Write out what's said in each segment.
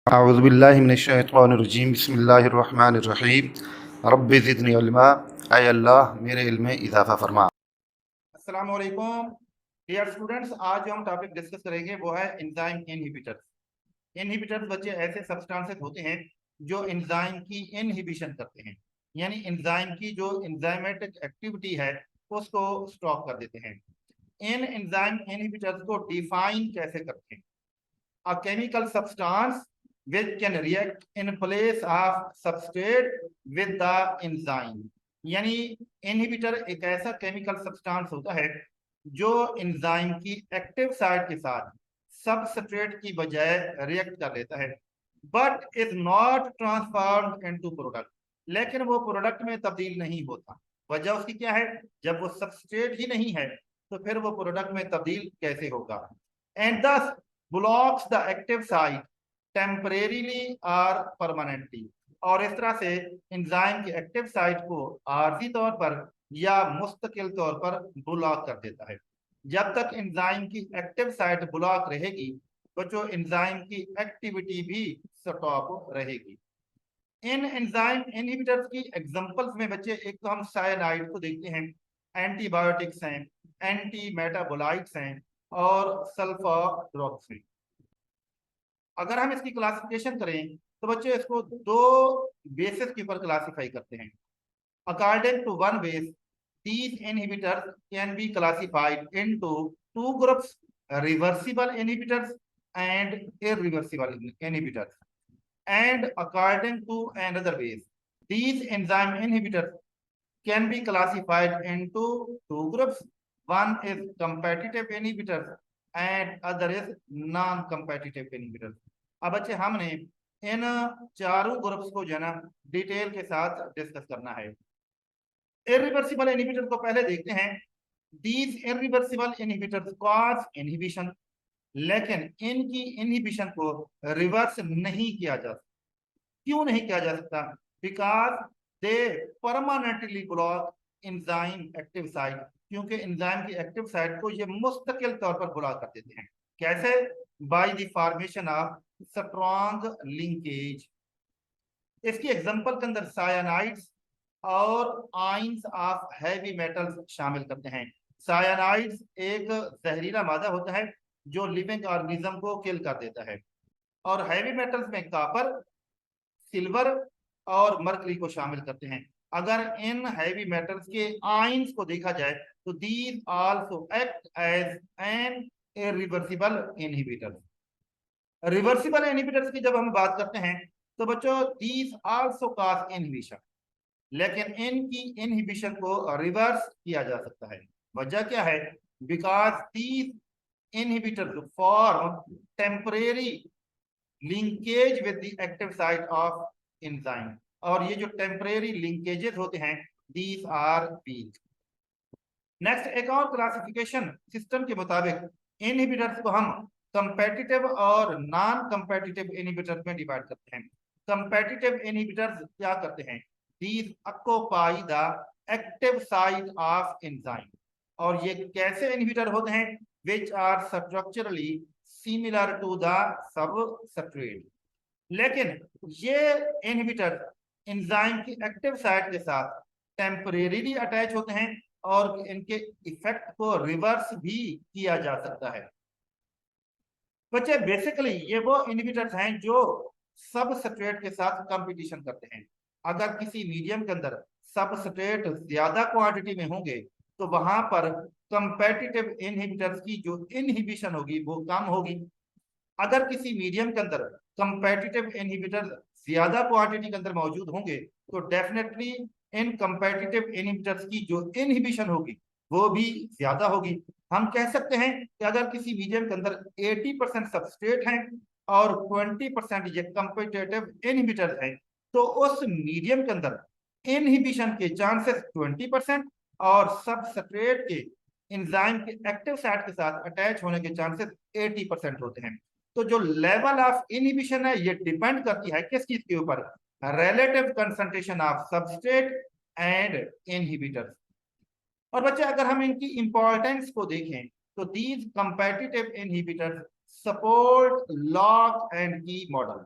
अऊज़ुबिल्लाहि मिनश्शैतानिर्रजीम बिस्मिल्लाहिर्रहमानिर्रहीम रब्बि ज़िदनी इल्मा। ऐ अल्लाह मेरे इल्म में इजाफ़ा फरमा। अस्सलामु अलैकुम डियर स्टूडेंट्स, आज जो हम टॉपिक डिस्कस करेंगे वो है एंजाइम इनहिबिटर्स। इनहिबिटर्स बच्चे ऐसे सब्सटेंसेस होते हैं जो एंजाइम की इनहिबिशन करते हैं, यानी एंजाइम की जो एंजाइमेटिक एक्टिविटी है उसको स्टॉप कर देते हैं। इन एंजाइम इनहिबिटर्स को डिफाइन कैसे करते हैं? A chemical substance which can react in place of substrate with the enzyme। यानी इनहिबिटर एक ऐसा केमिकल सब्सटेंस होता है जो एंजाइम की एक्टिव साइट के साथ सबस्ट्रेट की बजाय रिएक्ट कर लेता है, but is not transformed into product. लेकिन वो प्रोडक्ट में तब्दील नहीं होता। वजह उसकी क्या है? जब वो सबस्ट्रेट ही नहीं है तो फिर वो प्रोडक्ट में तब्दील कैसे होगा? एंड दस blocks the active site temporarily or permanently। और इस तरह से एंजाइम की एक्टिव साइट को आर्जी तौर पर या मुस्तकिल तौर पर ब्लॉक कर देता है। जब तक एंजाइम की एक्टिव साइट ब्लॉक रहेगी बच्चों एंजाइम की एक्टिविटी भी स्टॉप रहेगी। इन एंजाइम इनहिबिटर्स की एग्जांपल्स में बच्चे एक तो हम साइनाइड को देखते हैं, एंटीबायोटिक्स हैं, एंटी मेटाबोलाइट्स हैं और सल्फर ड्रग्स हैं। अगर हम इसकी क्लासिफिकेशन करें तो बच्चे इसको दो बेसिस के ऊपर क्लासिफाई करते हैं। According to one base these inhibitors can be classified into two groups, reversible inhibitors and irreversible inhibitors। And according to another base these enzyme inhibitors can be classified into two groups, one is competitive inhibitors and other is non-competitive inhibitors। अब बच्चे हमने इन चारों groups को जो है ना detail के साथ डिस्कस करना है। इरिवर्सिबल इनहिबिटर को पहले देखते हैं। These irreversible inhibitors cause inhibition, लेकिन इनकी इनहिबिशन को रिवर्स नहीं किया जा सकता। क्यों नहीं किया जा सकता? Because they permanently block enzyme active site, क्योंकि एंजाइम की एक्टिव साइट को ये मुस्तकिल तौर पर ब्लॉक कर देते हैं। कैसे? By the formation of strong linkage. इसकी एग्जांपल के अंदर सायानाइड्स और आयंस ऑफ हैवी मेटल्स शामिल करते हैं। सायानाइड्स एक जहरीला मादा होता है जो लिविंग ऑर्गेनिज्म को किल कर देता है, और हैवी मेटल्स में कॉपर, सिल्वर और मरकरी को शामिल करते हैं। अगर इन हैवी मेटल्स के आयंस को देखा जाए तो these also act as an irreversible inhibitor. Reversible inhibitors की जब हम बात करते हैं तो बच्चों दीज आल्सो कॉज इनहिबिशन, लेकिन इनकी इनहिबिशन को रिवर्स किया जा सकता है। वजह क्या है? Because these inhibitors form temporary linkage with the active site of enzyme, और ये जो टेम्परेरी लिंकेजेस होते हैं दीज आर वीक। नेक्स्ट, एक और क्लासिफिकेशन सिस्टम के मुताबिक इनहिबिटर्स को हम कंपेटिटिव और नॉन कंपेटिटिव इनहिबिटर्स में डिवाइड करते हैं। कंपेटिटिव इनहिबिटर्स क्या करते हैं? These occupy the active site of enzyme. और ये कैसे इनहिबिटर होते हैं? Which are structurally similar to the substrate. लेकिन ये इनहिबिटर एंजाइम की एक्टिव साइट के साथ टेम्परेरीली अटैच होते हैं और इनके इफेक्ट को रिवर्स भी किया जा सकता है। बच्चे बेसिकली ये वो इनहिबिटर्स हैं जो सबस्ट्रेट के साथ कंपटीशन करते हैं। अगर किसी मीडियम के अंदर सबस्ट्रेट ज्यादा क्वांटिटी में होंगे तो वहां पर कंपेटिटिव इनहिबिटर्स की जो इनहिबिशन होगी वो कम होगी। अगर किसी मीडियम के अंदर कंपेटिटिव इनहिबिटर ज्यादा क्वांटिटी के अंदर मौजूद होंगे तो डेफिनेटली इन कंपेटिटिव इनहिबिटर्स की जो इनहिबिशन होगी वो भी ज्यादा होगी। हम कह सकते हैं कि अगर किसी मीडियम के अंदर 80% सबस्ट्रेट हैं और 20% ये कंपेटिटिव इनहिबिटर हैं तो उस मीडियम के अंदर इनहिबिशन के चांसेस 20% और सबस्ट्रेट के एंजाइम के एक्टिव साइट के साथ अटैच होने के चांसेस 80% होते हैं। तो जो लेवल ऑफ इनहिबिशन है ये डिपेंड करती है किस चीज के ऊपर? Relative concentration of substrate and inhibitors. और बच्चे अगर हम इनकी इंपॉर्टेंस को देखें तो these competitive inhibitors support lock and की मॉडल।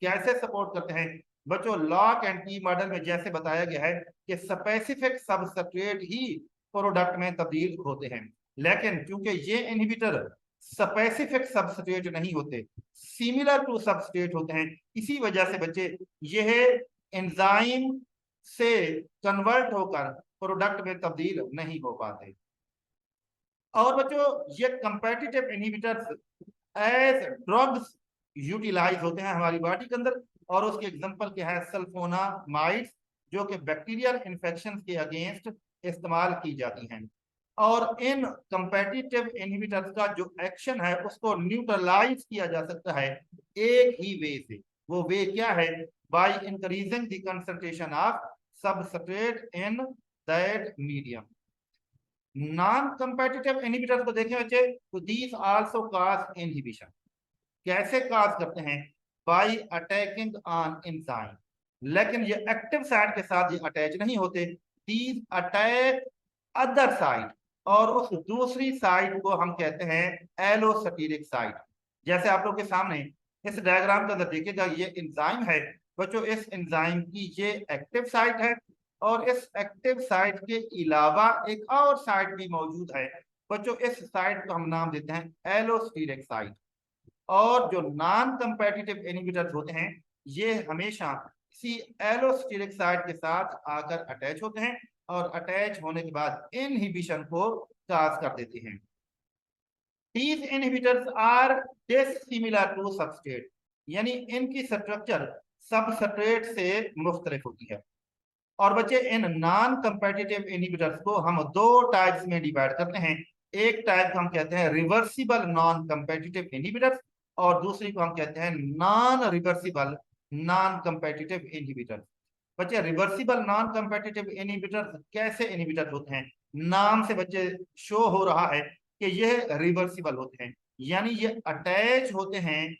कैसे सपोर्ट करते हैं बच्चों? लॉक एंड की मॉडल में जैसे बताया गया है कि स्पेसिफिक सबस्ट्रेट ही प्रोडक्ट में तब्दील होते हैं, लेकिन क्योंकि ये इनहिबिटर स्पेसिफिक सबस्ट्रेट नहीं होते, सिमिलर टू सबस्ट्रेट होते हैं, इसी वजह से बच्चे यह एंजाइम से कन्वर्ट होकर प्रोडक्ट में तब्दील नहीं हो पाते। और बच्चों ये competitive inhibitors as drugs utilize होते हैं हमारी बॉडी के अंदर, और उसके एग्जांपल क्या है? सल्फोनामाइड्स, जो कि बैक्टीरियल इन्फेक्शन के अगेंस्ट इस्तेमाल की जाती हैं। और इन कंपेटिटिव इनहिबिटर्स का जो एक्शन है उसको न्यूट्रलाइज किया जा सकता है एक ही वे से। वो वे क्या है? By increasing the concentration of substrate in that medium. Non competitive inhibitors को देखें बच्चे, तो दीज आल्सो कॉज इनहिबिशन। कैसे कॉज करते हैं? बाय अटैकिंग ऑन एंजाइम, लेकिन ये एक्टिव साइट के साथ ये अटैच नहीं होते, दीज अटैक अदर साइड, और उस दूसरी साइड को हम कहते हैं एलोस्टेरिक साइट। जैसे आप लोग के सामने इस डायग्राम के अंदर देखिएगा, ये एंजाइम है बच्चों, इस एंजाइम की ये एक्टिव साइट है, और इस एक्टिव साइट के अलावा एक और साइट भी मौजूद है बच्चों, इस साइट को हम नाम देते हैं एलोस्टेरिक साइट। और जो नॉन कंपेटिटिव इनहिबिटर्स होते हैं ये हमेशा इसी एलोस्टेरिक साइट के साथ आकर अटैच होते हैं, और अटैच होने के बाद इनहिबिशन को काज कर देते हैं। These inhibitors are dissimilar to substrate, यानी इनकी स्ट्रक्चर सबस्ट्रेट से मुख्तलिफ होती है। और बच्चे इन नॉन कंपेटिटिव इनहिबिटर्स को हम दो टाइप्स में डिवाइड करते हैं। एक टाइप को हम कहते हैं रिवर्सिबल नॉन कंपेटिटिव इनहिबिटर्स, और दूसरी को हम कहते हैं non reversible non competitive inhibitors. बच्चे रिवर्सिबल नॉन कंपेटिटिव इनहिबिटर्स कैसे इनहिबिटर्स होते हैं? नाम से बच्चे शो हो रहा है कि यह रिवर्सिबल होते हैं, यानी ये अटैच होते हैं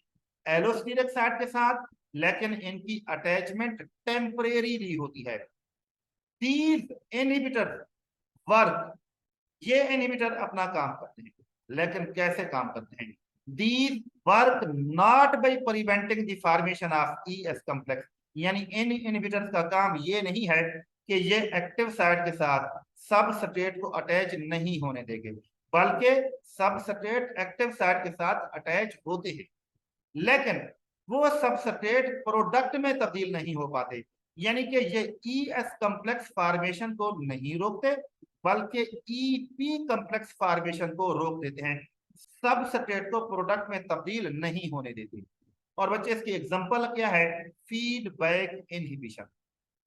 एलोस्टेरिक साइट के साथ, लेकिन इनकी अटैचमेंट टेम्परेरी होती है। These inhibitors वर्क, ये इनहिबिटर अपना काम करते हैं, लेकिन कैसे काम करते हैं? These work not by preventing the formation of ES complex, यानी इन इनहिबिटर्स का काम ये नहीं है कि ये एक्टिव साइट के साथ सबस्ट्रेट को अटैच नहीं होने देंगे, बल्कि सबस्ट्रेट एक्टिव साइट के साथ अटैच होते हैं, लेकिन वो सबस्ट्रेट प्रोडक्ट में तब्दील नहीं हो पाते, यानी कि ये ES कॉम्प्लेक्स फॉर्मेशन को नहीं रोकते, बल्कि EP कॉम्प्लेक्स फॉर्मेशन को रोक देते हैं, सबस्ट्रेट को प्रोडक्ट में तब्दील नहीं होने देते। और बच्चे इसकी एग्जांपल क्या है? Feedback inhibition.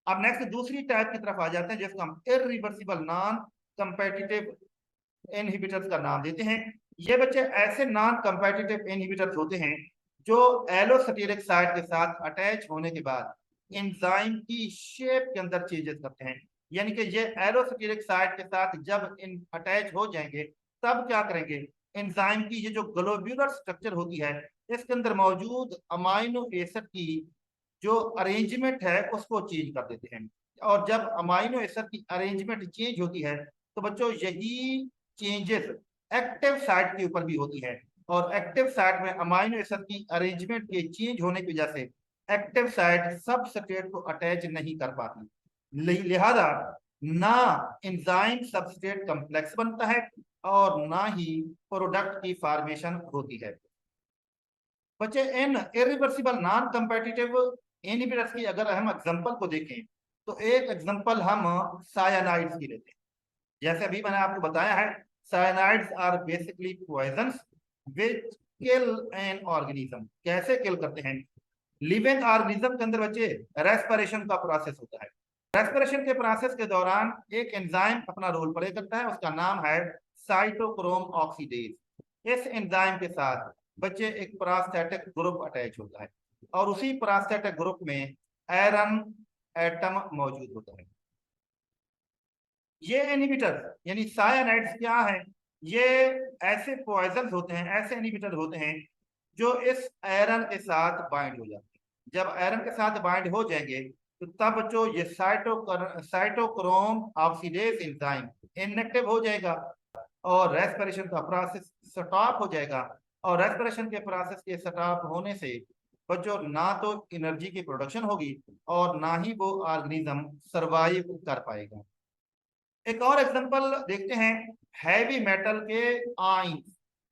अब नेक्स्ट दूसरी टाइप की तरफ आ जाते हैं, जिसको हम इरिवर्सिबल नॉन कंपेटिटिव इनहिबिटर्स का नाम देते हैं। ये बच्चे ऐसे नॉन कंपेटिटिव इनहिबिटर्स होते हैं जो एलोस्टेरिक साइट के साथ अटैच होने के बाद एंजाइम की शेप के अंदर चेंजेस करते हैं, यानी कि ये एलोस्टेरिक साइट के साथ जब इन अटैच हो जाएंगे तब क्या करेंगे? एंजाइम की ये जो ग्लोब्यूलर स्ट्रक्चर होती है इसके अंदर मौजूद अमाइनो एसिड की जो अरेंजमेंट है उसको चेंज कर देते हैं। और जब अमाइनो एसिड की अरेंजमेंट चेंज होती है तो बच्चों यही चेंजेस एक्टिव साइट के ऊपर भी होती है, और एक्टिव साइट में अमाइनो एसिड की अरेंजमेंट के चेंज होने की वजह से एक्टिव साइट सबस्ट्रेट को अटैच नहीं कर पाती, लिहाजा ना एंजाइम सबस्ट्रेट कॉम्प्लेक्स बनता है और ना ही प्रोडक्ट की फॉर्मेशन होती है। बच्चे इन इरिवर्सिबल नॉन कंपेटिटिव इनहिबिटर्स की अगर हम एग्जांपल को देखें तो एक एग्जांपल हम साइनाइड्स की लेते हैं। जैसे अभी मैंने आपको बताया है, cyanides are basically poisons which kill an organism. कैसे किल करते हैं? लिविंग ऑर्गेनिज्म के अंदर बच्चे रेस्पिरेशन का प्रोसेस होता है। रेस्पिरेशन के प्रोसेस के दौरान एक एंजाइम अपना रोल प्ले करता है, उसका नाम है साइटोक्रोम ऑक्सीडेज। इस एंजाइम के साथ बच्चे एक प्रोस्थेटिक ग्रुप अटैच होता है, और उसी प्रोस्थेटिक ग्रुप में आयरन एटम मौजूद होता है। ये इनहिबिटर यानी साइनाइड्स क्या है? ये ऐसे पॉइजन होते हैं, ऐसे इनहिबिटर होते हैं जो इस आयरन के साथ बाइंड हो जाते हैं। जब आयरन के साथ बाइंड हो जाएंगे तो तब जो ये साइटोक्रोम ऑक्सीडेज एंजाइम इनएक्टिव हो जाएगा, और रेस्पिरेशन का प्रोसेस स्टॉप हो जाएगा। और रेस्पिरेशन के प्रोसेस के स्टॉप होने से बच्चों ना तो एनर्जी की प्रोडक्शन होगी और ना ही वो ऑर्गेनिज्म सरवाइव कर पाएगा। एक और एग्जांपल देखते हैं। हैवी मेटल के आयन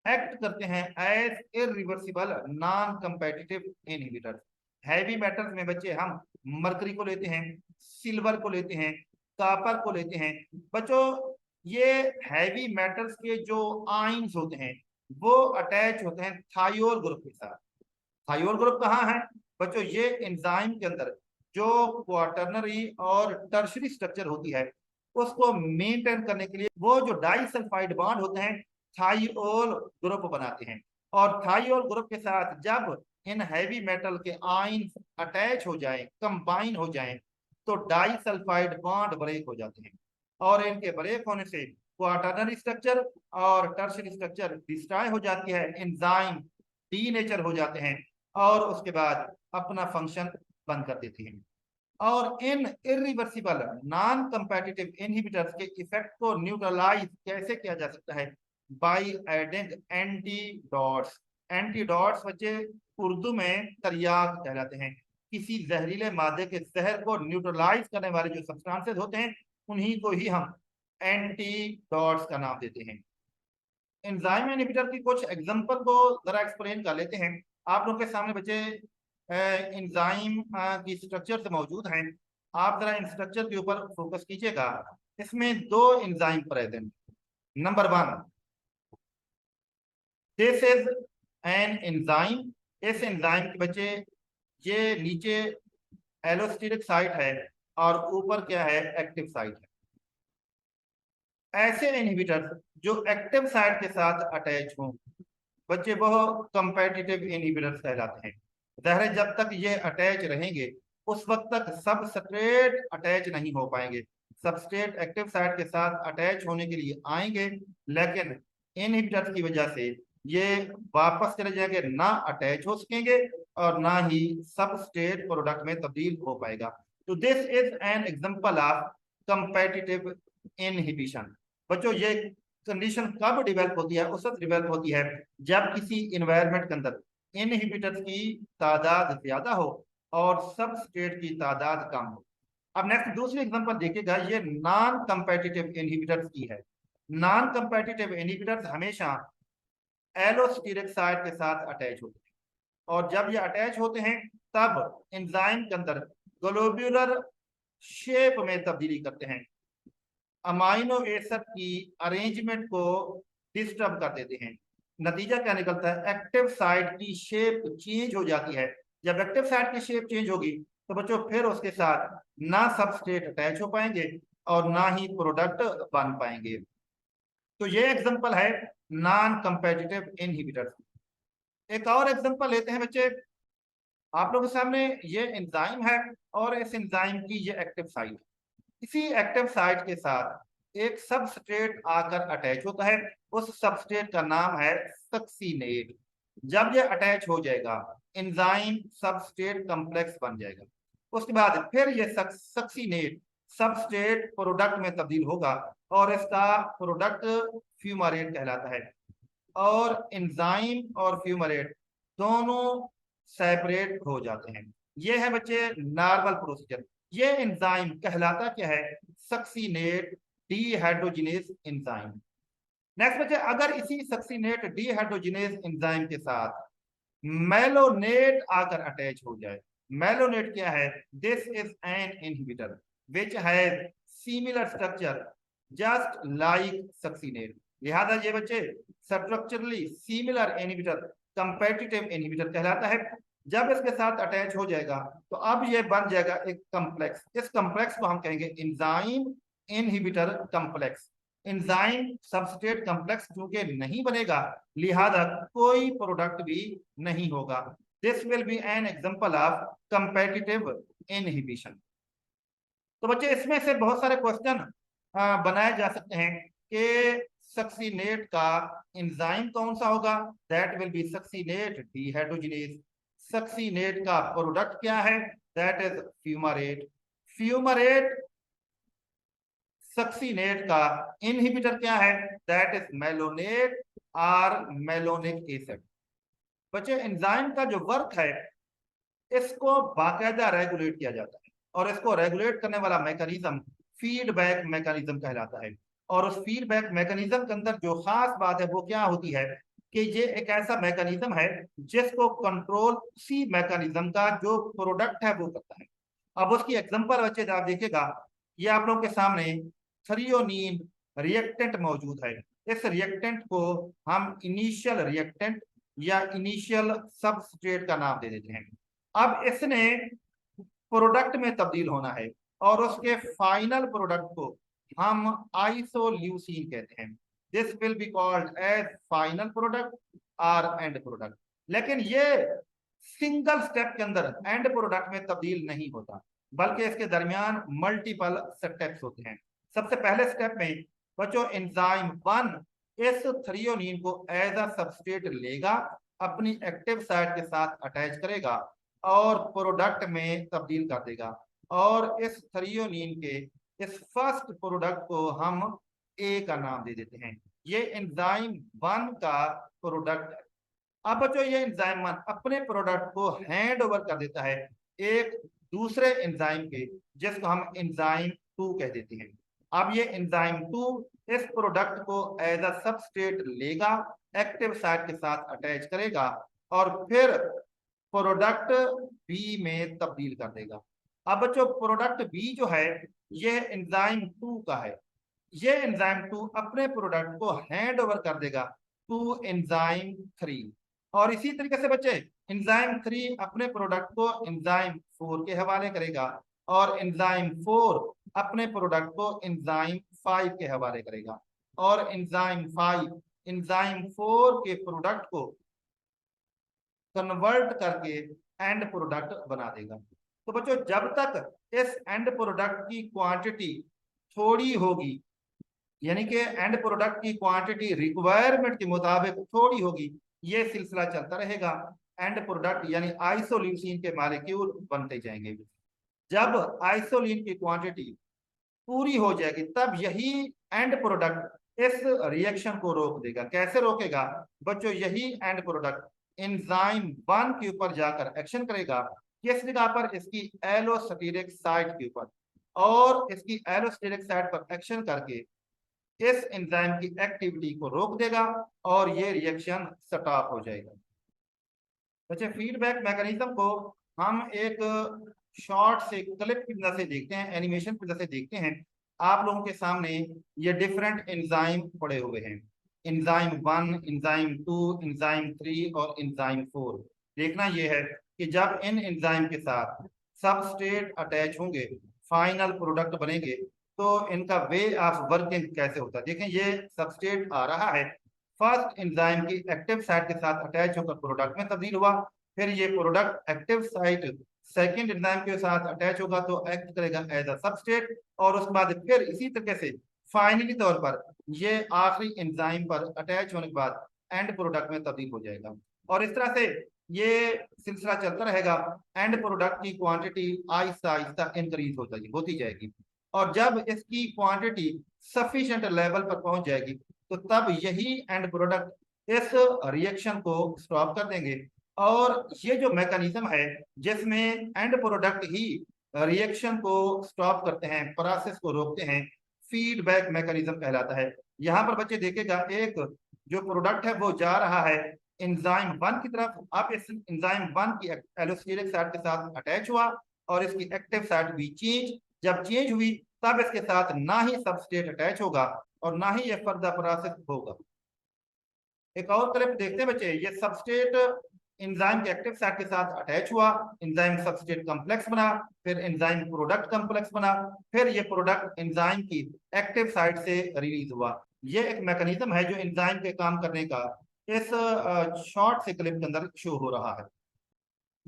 एक्ट करते हैं as irreversible non competitive inhibitor. Heavy metals में बच्चे हम मरकरी को लेते हैं, सिल्वर को लेते हैं, कॉपर को लेते हैं। बच्चों ये हैवी मेटल्स के जो आयन्स होते हैं वो अटैच होते हैं थायोल ग्रुप के साथ। थायोल ग्रुप कहाँ है बच्चों? ये एंजाइम के अंदर जो क्वाटरनरी और टर्शरी स्ट्रक्चर होती है उसको मेंटेन करने के लिए वो जो डाइसल्फाइड बॉन्ड होते हैं थाइओल ग्रुप बनाते हैं। और थाइओल ग्रुप के साथ जब इन हैवी मेटल के आयन अटैच हो जाए, कंबाइन हो जाए, तो डाइसल्फाइड बॉन्ड ब्रेक हो जाते हैं। और इनके ब्रेक होने से क्वाटरनरी स्ट्रक्चर और टर्शरी स्ट्रक्चर डिस्ट्रॉय हो जाती है, एंजाइम डीनेचर हो जाते हैं और उसके बाद अपना फंक्शन बंद कर देती हैं। और इन इरिवर्सिबल नॉन कंपेटिटिव इनहिबिटर्स के इफेक्ट को न्यूट्रलाइज कैसे किया जा सकता है? By adding एंटीडॉट्स। एंटीडॉट्स बच्चे उर्दू में तरियाक कहलाते हैं। किसी जहरीले मादे के जहर को न्यूट्रलाइज करने वाले जो सब्सटेंसेस होते हैं उन्हीं को ही हम एंटीडॉट्स का नाम देते हैं। एंजाइम इनहिबिटर की कुछ एग्जांपल को जरा एक्सप्लेन कर लेते हैं। आप लोग के सामने बच्चे एंजाइम की स्ट्रक्चर मौजूद हैं। आप जरा इन स्ट्रक्चर के ऊपर फोकस कीजिएगा। इसमें दो enzyme present. Number one, this is an enzyme. इस एंजाइम के बच्चे ये नीचे एलोस्टेरिक साइट है और ऊपर क्या है? एक्टिव साइट है। ऐसे इनहिबिटर जो एक्टिव साइट के साथ अटैच हों बच्चे वह कंपेटिटिव इनहिबिटर्स कहलाते हैं। ज़ाहिर है जब तक ये अटैच रहेंगे उस वक्त तक सबस्ट्रेट अटैच नहीं हो पाएंगे। सबस्ट्रेट एक्टिव साइट के साथ अटैच होने के लिए आएंगे लेकिन इनहिबिटर्स की वजह से ये वापस चले जाएंगे, ना अटैच हो सकेंगे और ना ही सबस्ट्रेट प्रोडक्ट में तब्दील हो पाएगा। तो this is an example of competitive inhibition. बच्चों ये कंडीशन कब डेवलप होती है? उस वक्त डेवलप होती है जब किसी इन्वायरमेंट के अंदर इनहिबिटर्स की तादाद ज्यादा हो और सबस्ट्रेट की तादाद कम हो। अब नेक्स्ट दूसरी एग्जांपल देखिएगा, ये नॉन कंपेटिटिव इनहिबिटर्स की है। नॉन कंपेटिटिव इनहिबिटर्स हमेशा एलोस्टेरिक साइट के साथ अटैच होते हैं और जब ये अटैच होते हैं तब एंजाइम के अंदर ग्लोब्यूलर शेप में तब्दीली करते हैं, अमाइनो एसिड की अरेंजमेंट को डिस्टर्ब कर देते हैं। नतीजा क्या निकलता है? एक्टिव साइट की शेप चेंज हो जाती है। जब एक्टिव साइट की शेप चेंज होगी तो बच्चों फिर उसके साथ ना सबस्ट्रेट अटैच हो पाएंगे और ना ही प्रोडक्ट बन पाएंगे। तो ये एग्जांपल है नॉन कंपेटिटिव इनहिबिटर। एक और एग्जांपल लेते हैं बच्चे। आप लोगों के सामने ये एंजाइम है और इस एंजाइम की ये एक्टिव साइट है। इसी एक्टिव साइट के साथ एक सबस्ट्रेट आकर अटैच होता है। उस सबस्ट्रेट का नाम है सक्सीनेट। जब ये अटैच हो जाएगा एंजाइम सबस्ट्रेट कॉम्प्लेक्स बन जाएगा। उसके बाद फिर ये सक्सीनेट सबस्ट्रेट प्रोडक्ट में तब्दील होगा और इसका प्रोडक्ट फ्यूमारेट कहलाता है। और एंजाइम और फ्यूमरेट दोनों सेपरेट हो जाते हैं। ये है बच्चे नॉर्मल प्रोसीजर। ये एंजाइम कहलाता क्या है? Succinate dehydrogenase enzyme. नेक्स्ट बच्चे, अगर इसी सक्सीनेट डीहाइड्रोजिनेज एंजाइम के साथ मेलोनेट आकर अटैच हो जाए। मेलोनेट क्या है? This is an inhibitor which has similar structure just like succinate. लिहाजा ये बच्चे structurally similar inhibitor competitive inhibitor कहलाता है। जब इसके साथ अटैच हो जाएगा तो अब ये बन जाएगा एक कॉम्प्लेक्स। इस कॉम्प्लेक्स को हम कहेंगे enzyme inhibitor complex. Enzyme substrate complex क्योंकि नहीं बनेगा लिहाजा कोई प्रोडक्ट भी नहीं होगा। This will B an example of competitive inhibition. तो बच्चे इसमें से बहुत सारे क्वेश्चन बनाए जा सकते हैं कि सक्सीनेट का एंजाइम कौन सा होगा? That will be succinate dehydrogenase. Succinate का प्रोडक्ट क्या है? That is fumarate. Fumarate succinate का इनहिबिटर क्या है? दैट इज मेलोनेट और मेलोनिक एसिड। बच्चे एंजाइम का जो वर्क है इसको बाकायदा रेगुलेट किया जाता है और इसको रेगुलेट करने वाला मैकेनिज्म फीडबैक मैकेनिज्म कहलाता है। और उस फीडबैक मैकेनिज्म के अंदर जो खास बात है वो क्या होती है कि ये एक ऐसा मैकेनिज्म है जिसको कंट्रोल उसी मैकेनिज्म का जो प्रोडक्ट है वो करता है। अब उसकी एग्जांपल बच्चे आप देखिएगा, ये आप लोगों के सामने थ्रियोनीन रिएक्टेंट मौजूद है। इस रिएक्टेंट को हम इनिशियल रिएक्टेंट या इनिशियल सबस्ट्रेट का नाम दे देते हैं। अब इसने प्रोडक्ट में तब्दील होना है और उसके फाइनल प्रोडक्ट को हम आइसोल्यूसिन कहते हैं। This will be called as final product और एंड प्रोडक्ट। लेकिन ये सिंगल स्टेप के अंदर एंड प्रोडक्ट में तब्दील नहीं होता, बल्कि इसके दरमियान मल्टीपल स्टेप्स होते हैं। सबसे पहले स्टेप में बच्चों एंजाइम 1 इस थ्रियोनिन को एज अ सबस्ट्रेट लेगा, अपनी एक्टिव साइट के साथ अटैच करेगा और प्रोडक्ट में तब्दील कर देगा। और इस थ्रियोनिन के इस फर्स्ट प्रोडक्ट को हम ए का नाम दे देते हैं। ये एंजाइम 1 का प्रोडक्ट है। अब बच्चों ये एंजाइम 1 अपने प्रोडक्ट को हैंड ओवर कर देता है एक दूसरे एंजाइम के, जिसको हम एंजाइम 2 कह देते हैं। अब ये एंजाइम 2 इस प्रोडक्ट को एज अ सबस्ट्रेट लेगा, एक्टिव साइट के साथ अटैच करेगा और फिर प्रोडक्ट बी में तब्दील कर देगा। अब बच्चों प्रोडक्ट बी जो है ये एंजाइम 2 का है। ये एंजाइम 2 अपने प्रोडक्ट को हैंड ओवर कर देगा टू एंजाइम 3। और इसी तरीके से बच्चे एंजाइम 3 अपने प्रोडक्ट को एंजाइम 4 के हवाले करेगा और एंजाइम 4 अपने प्रोडक्ट को एंजाइम 5 के हवाले करेगा और एंजाइम 5 एंजाइम 4 के प्रोडक्ट को कन्वर्ट करके एंड प्रोडक्ट बना देगा। तो बच्चों जब तक इस एंड प्रोडक्ट की क्वांटिटी थोड़ी होगी, यानी कि एंड प्रोडक्ट की क्वांटिटी रिक्वायरमेंट के मुताबिक थोड़ी होगी, ये सिलसिला चलता रहेगा। एंड प्रोडक्ट यानी आइसोल्यूसिन के मॉलिक्यूल बनते जाएंगे। जब आइसोलिन की क्वांटिटी पूरी हो जाएगी तब यही एंड प्रोडक्ट इस रिएक्शन को रोक देगा। कैसे रोकेगा बच्चों? यही एंड प्रोडक्ट एंजाइम 1 के ऊपर जाकर एक्शन करेगा। किस जगह पर? इसकी एलोस्टेरिक साइट के ऊपर। और इसकी एलोस्टेरिक साइट पर एक्शन करके इस एंजाइम की एक्टिविटी को रोक देगा और ये रिएक्शन स्टॉप हो जाएगा। बच्चे फीडबैक मैकेनिज्म को हम एक शॉर्ट से क्लिप की वजह से देखते हैं, एनिमेशन की वजह से देखते हैं। आप लोगों के सामने ये डिफरेंट एंजाइम पड़े हुए हैं, एंजाइम 1, एंजाइम 2, एंजाइम 3 और एंजाइम 4। देखना यह है कि जब इन एंजाइम के साथ सबस्ट्रेट अटैच होंगे, फाइनल प्रोडक्ट बनेंगे, तो इनका वे ऑफ वर्किंग कैसे होता है। देखें ये सबस्ट्रेट आ रहा है, फर्स्ट एंजाइम की एक्टिव साइट के साथ अटैच होकर प्रोडक्ट में तब्दील हुआ, फिर ये product active site second enzyme के साथ अटैच होगा तो एक्ट करेगा एज अ सबस्ट्रेट, और उसके बाद फिर इसी तरीके से फाइनली तौर पर ये आखिरी एंजाइम पर अटैच होने के बाद एंड प्रोडक्ट में तब्दील हो जाएगा। और इस तरह से ये सिलसिला चलता रहेगा। एंड प्रोडक्ट की क्वांटिटी आहिस्ता आहिस्ता इंक्रीज होती जाएगी और जब इसकी क्वांटिटी सफिशिएंट लेवल पर पहुंच जाएगी तो तब यही एंड प्रोडक्ट इस रिएक्शन को स्टॉप कर देंगे। और ये जो मैकेनिज्म है जिसमें एंड प्रोडक्ट ही रिएक्शन को स्टॉप करते हैं, प्रोसेस को रोकते हैं, फीडबैक मैकेनिज्म कहलाता है। यहाँ पर बच्चे देखेगा एक जो प्रोडक्ट है वो जा रहा है एंजाइम 1 की तरफ। अब इस एंजाइम 1 की एलोस्टेरिक साइट के साथ अटैच हुआ और इसकी एक्टिव साइट भी जब चेंज हुई तब इसके साथ ना ही सबस्ट्रेट अटैच होगा और ना ही ये फर्दर प्रोसेस होगा। एक और क्लिप देखते हैं बच्चे, ये सबस्ट्रेट एंजाइम के एक्टिव साइट के साथ अटैच हुआ, एंजाइम सबस्ट्रेट कॉम्प्लेक्स बना, फिर एंजाइम प्रोडक्ट कॉम्प्लेक्स बना, फिर ये प्रोडक्ट एंजाइम की एक्टिव साइट से रिलीज हुआ। ये एक मैकेनिज्म है जो एंजाइम के काम करने का इस शॉर्ट से क्लिप के अंदर शो हो रहा है।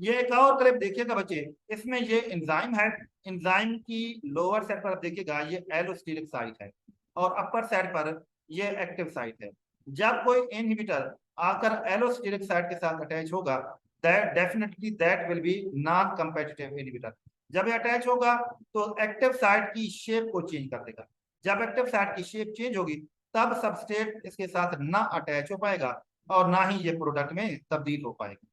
ये एक और क्लिप देखिएगा बच्चे, इसमें ये एंजाइम है, एंजाइम की लोअर साइड पर देखिएगा ये एलोस्टेरिक साइट है और अपर साइड पर ये एक्टिव साइट है। जब कोई इनहिबिटर आकर एलोस्टेरिक साइट के साथ अटैच होगा that definitely that will B non competitive inhibitor. जब ये अटैच होगा तो एक्टिव साइट की शेप को चेंज कर देगा। जब एक्टिव साइट की शेप चेंज होगी तब सबस्ट्रेट इसके साथ ना अटैच हो पाएगा और ना ही ये प्रोडक्ट में तब्दील हो पाएगा।